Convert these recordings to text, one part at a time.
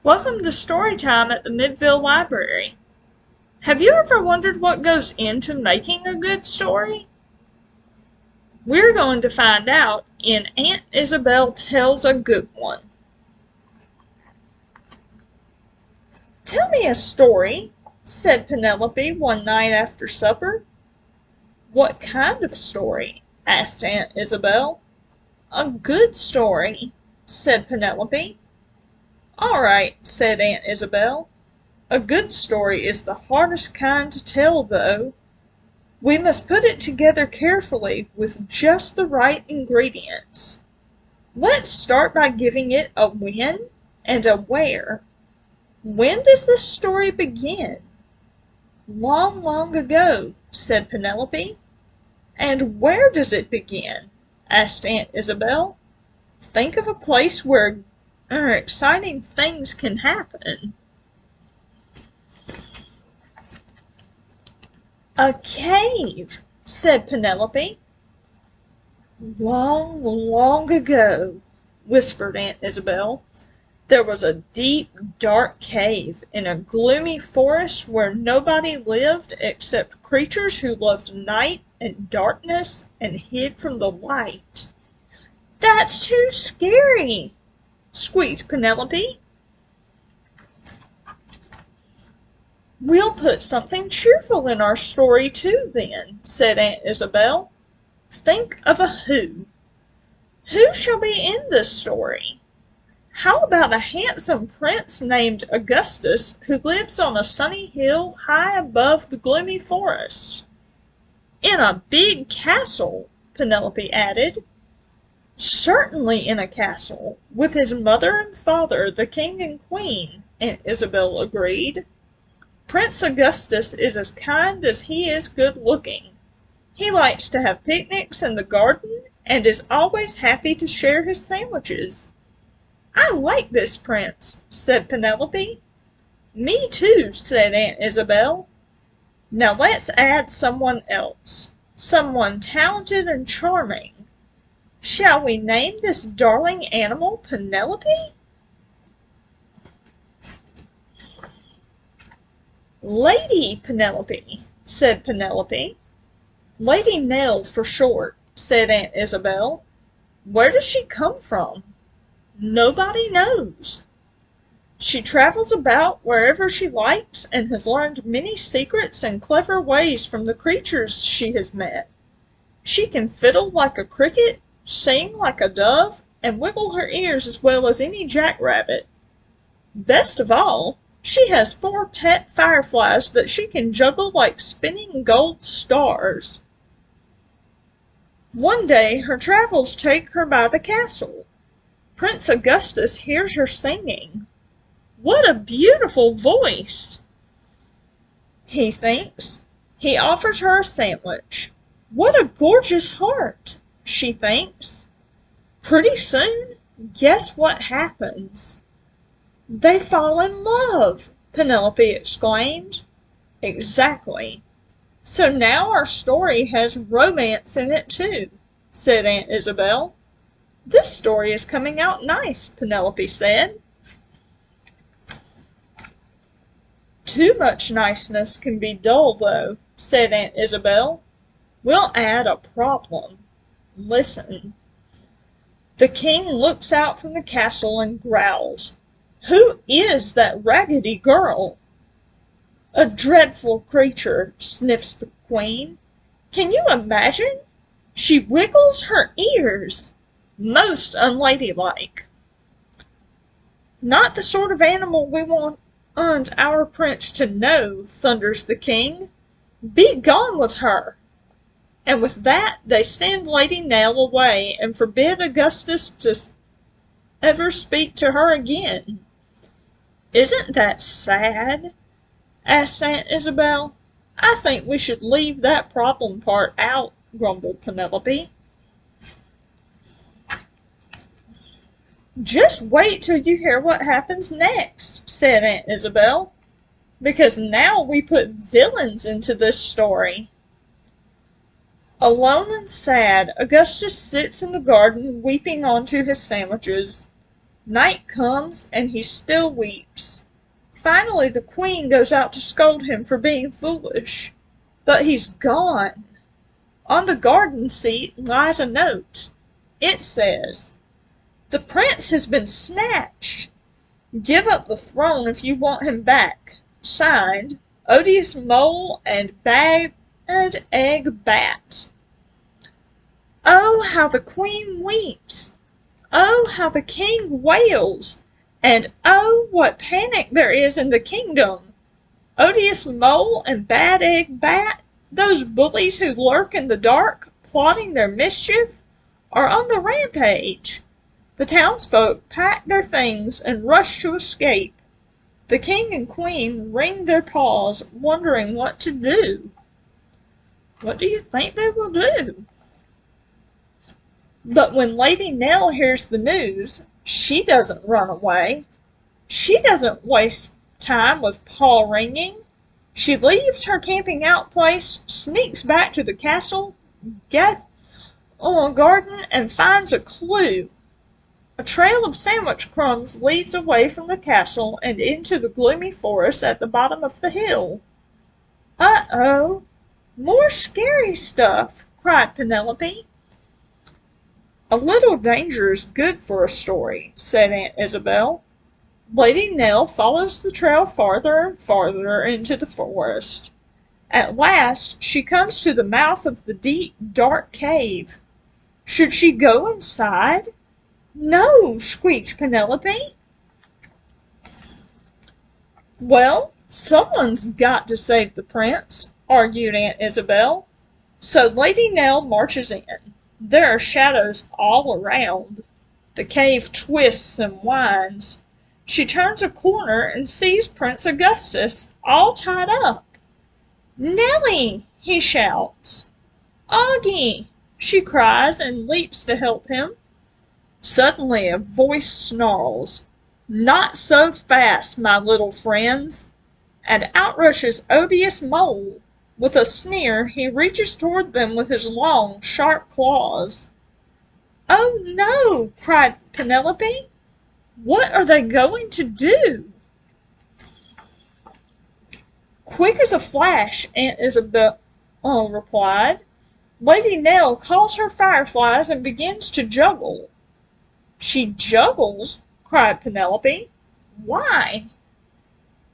Welcome to Storytime at the Midville Library. Have you ever wondered what goes into making a good story? We're going to find out in Aunt Isabel Tells a Good One. "Tell me a story," said Penelope one night after supper. "What kind of story?" asked Aunt Isabel. "A good story," said Penelope. "All right," said Aunt Isabel. "A good story is the hardest kind to tell, though. We must put it together carefully with just the right ingredients. Let's start by giving it a when and a where. When does this story begin?" "Long, long ago," said Penelope. "And where does it begin?" asked Aunt Isabel. "Think of a place where exciting things can happen." "A cave," said Penelope. "Long, long ago," whispered Aunt Isabel, "there was a deep, dark cave in a gloomy forest where nobody lived except creatures who loved night and darkness and hid from the light." "That's too scary," squeaked Penelope. "We'll put something cheerful in our story too, then," said Aunt Isabel. "Think of a who. Who shall be in this story? How about a handsome prince named Augustus who lives on a sunny hill high above the gloomy forest?" "In a big castle," Penelope added. "Certainly in a castle, with his mother and father, the king and queen," Aunt Isabel agreed. "Prince Augustus is as kind as he is good-looking. He likes to have picnics in the garden and is always happy to share his sandwiches." "I like this prince," said Penelope. "Me too," said Aunt Isabel. "Now let's add someone else, someone talented and charming. Shall we name this darling animal Penelope?" "Lady Penelope," said Penelope. "Lady Nell for short," said Aunt Isabel. "Where does she come from?" "Nobody knows. She travels about wherever she likes and has learned many secrets and clever ways from the creatures she has met. She can fiddle like a cricket, sing like a dove, and wiggle her ears as well as any jackrabbit. Best of all, she has 4 pet fireflies that she can juggle like spinning gold stars. One day her travels take her by the castle. Prince Augustus hears her singing. What a beautiful voice, he thinks. He offers her a sandwich. What a gorgeous heart, she thinks. Pretty soon, guess what happens? "They fall in love!" Penelope exclaimed. "Exactly. So now our story has romance in it too," said Aunt Isabel. "This story is coming out nice," Penelope said. "Too much niceness can be dull, though," said Aunt Isabel. "We'll add a problem. Listen." The king looks out from the castle and growls. "Who is that raggedy girl?" "A dreadful creature," sniffs the queen. "Can you imagine? She wiggles her ears. Most unladylike." "Not the sort of animal we want our prince to know," thunders the king. "Be gone with her." And with that they send Lady Nell away and forbid Augustus to ever speak to her again. "Isn't that sad?" asked Aunt Isabel. "I think we should leave that problem part out," grumbled Penelope. "Just wait till you hear what happens next," said Aunt Isabel, "because now we put villains into this story." Alone and sad, Augustus sits in the garden weeping onto his sandwiches. Night comes, and he still weeps. Finally, the queen goes out to scold him for being foolish. But he's gone. On the garden seat lies a note. It says, "The prince has been snatched. Give up the throne if you want him back. Signed, Odious Mole and Bad Egg Bat." Oh, how the queen weeps! Oh, how the king wails! And oh, what panic there is in the kingdom! Odious Mole and Bad Egg Bat, those bullies who lurk in the dark, plotting their mischief, are on the rampage. The townsfolk pack their things and rush to escape. The king and queen wring their paws, wondering what to do. What do you think they will do? But when Lady Nell hears the news, she doesn't run away. She doesn't waste time with paw-wringing. She leaves her camping-out place, sneaks back to the castle, gets on a garden, and finds a clue. A trail of sandwich crumbs leads away from the castle and into the gloomy forest at the bottom of the hill. "Uh-oh! More scary stuff!" cried Penelope. "A little danger is good for a story," said Aunt Isabel. Lady Nell follows the trail farther and farther into the forest. At last she comes to the mouth of the deep, dark cave. Should she go inside? "No!" squeaked Penelope. "Well, someone's got to save the prince," argued Aunt Isabel. So Lady Nell marches in. There are shadows all around. The cave twists and winds. She turns a corner and sees Prince Augustus, all tied up. "Nellie!" he shouts. "Augie!" she cries and leaps to help him. Suddenly a voice snarls, "Not so fast, my little friends!" And out rushes Odious Mole. With a sneer, he reaches toward them with his long, sharp claws. "Oh, no!" cried Penelope. "What are they going to do?" Quick as a flash, Aunt Isabel replied. Lady Nell calls her fireflies and begins to juggle. "She juggles?" cried Penelope. "Why?"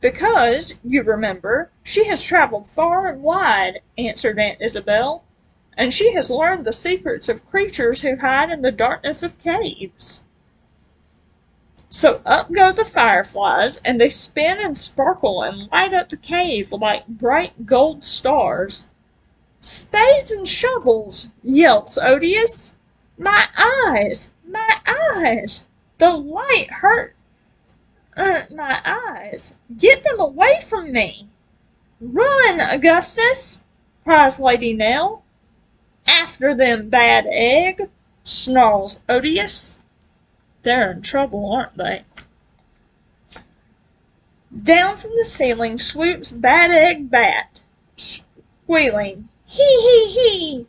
"Because, you remember, she has traveled far and wide," answered Aunt Isabel, "and she has learned the secrets of creatures who hide in the darkness of caves." So up go the fireflies, and they spin and sparkle and light up the cave like bright gold stars. "Spades and shovels!" yelps Odious. "My eyes! My eyes! The light hurt my eyes! Get them away from me!" "Run, Augustus!" cries Lady Nell. "After them, Bad Egg!" snarls Odious. They're in trouble, aren't they? Down from the ceiling swoops Bad Egg Bat, squealing, "Hee hee hee!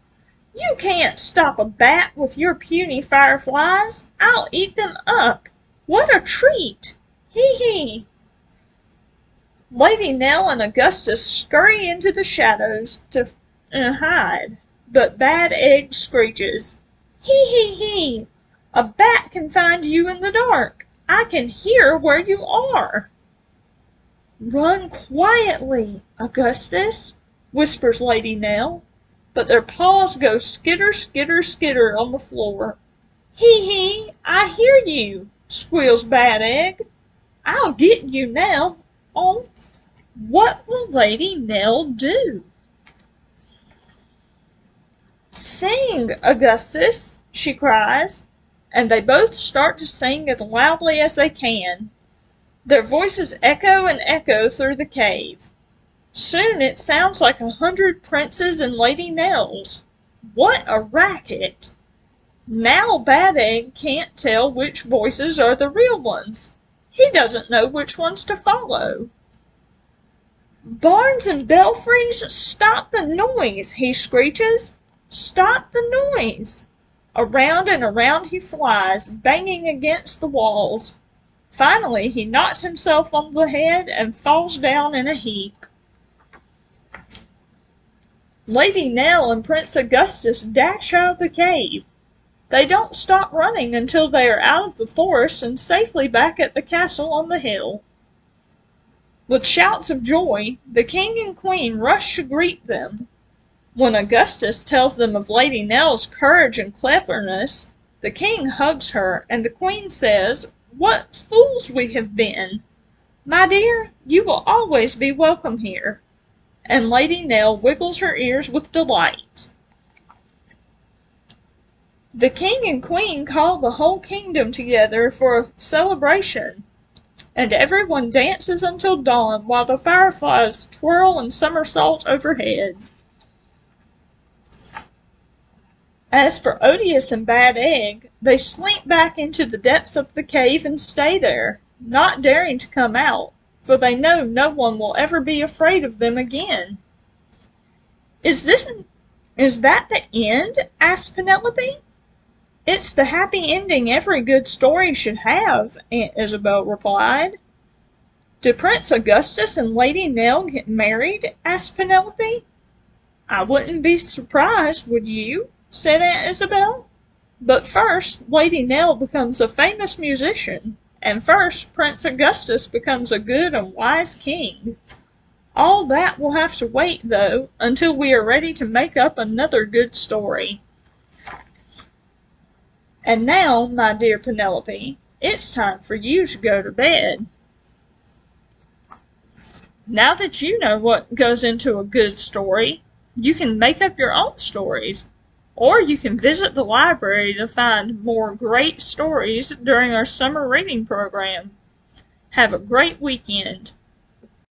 You can't stop a bat with your puny fireflies. I'll eat them up. What a treat! Hee hee!" Lady Nell and Augustus scurry into the shadows to hide, but Bad Egg screeches, "Hee hee hee! A bat can find you in the dark. I can hear where you are." "Run quietly, Augustus," whispers Lady Nell, but their paws go skitter, skitter, skitter on the floor. "Hee hee! I hear you!" squeals Bad Egg. "I'll get you now." Oh, what will Lady Nell do? "Sing, Augustus!" she cries, and they both start to sing as loudly as they can. Their voices echo and echo through the cave. Soon it sounds like 100 princes and Lady Nells. What a racket! Now Bad Egg can't tell which voices are the real ones. He doesn't know which ones to follow. "Barns and belfries, stop the noise!" he screeches. "Stop the noise! Around and around he flies, banging against the walls. Finally, he knocks himself on the head and falls down in a heap. Lady Nell and Prince Augustus dash out of the cave. They don't stop running until they are out of the forest and safely back at the castle on the hill. With shouts of joy, the king and queen rush to greet them. When Augustus tells them of Lady Nell's courage and cleverness, the king hugs her, and the queen says, "What fools we have been! My dear, you will always be welcome here." And Lady Nell wiggles her ears with delight. The king and queen call the whole kingdom together for a celebration, and everyone dances until dawn while the fireflies twirl and somersault overhead. As for Odious and Bad Egg, they slink back into the depths of the cave and stay there, not daring to come out, for they know no one will ever be afraid of them again. Is that the end?" asked Penelope. "It's the happy ending every good story should have," Aunt Isabel replied. "Did Prince Augustus and Lady Nell get married?" asked Penelope. "I wouldn't be surprised, would you?" said Aunt Isabel. "But first, Lady Nell becomes a famous musician, and first Prince Augustus becomes a good and wise king. All that will have to wait, though, until we are ready to make up another good story. And now, my dear Penelope, it's time for you to go to bed." Now that you know what goes into a good story, you can make up your own stories, or you can visit the library to find more great stories during our summer reading program. Have a great weekend.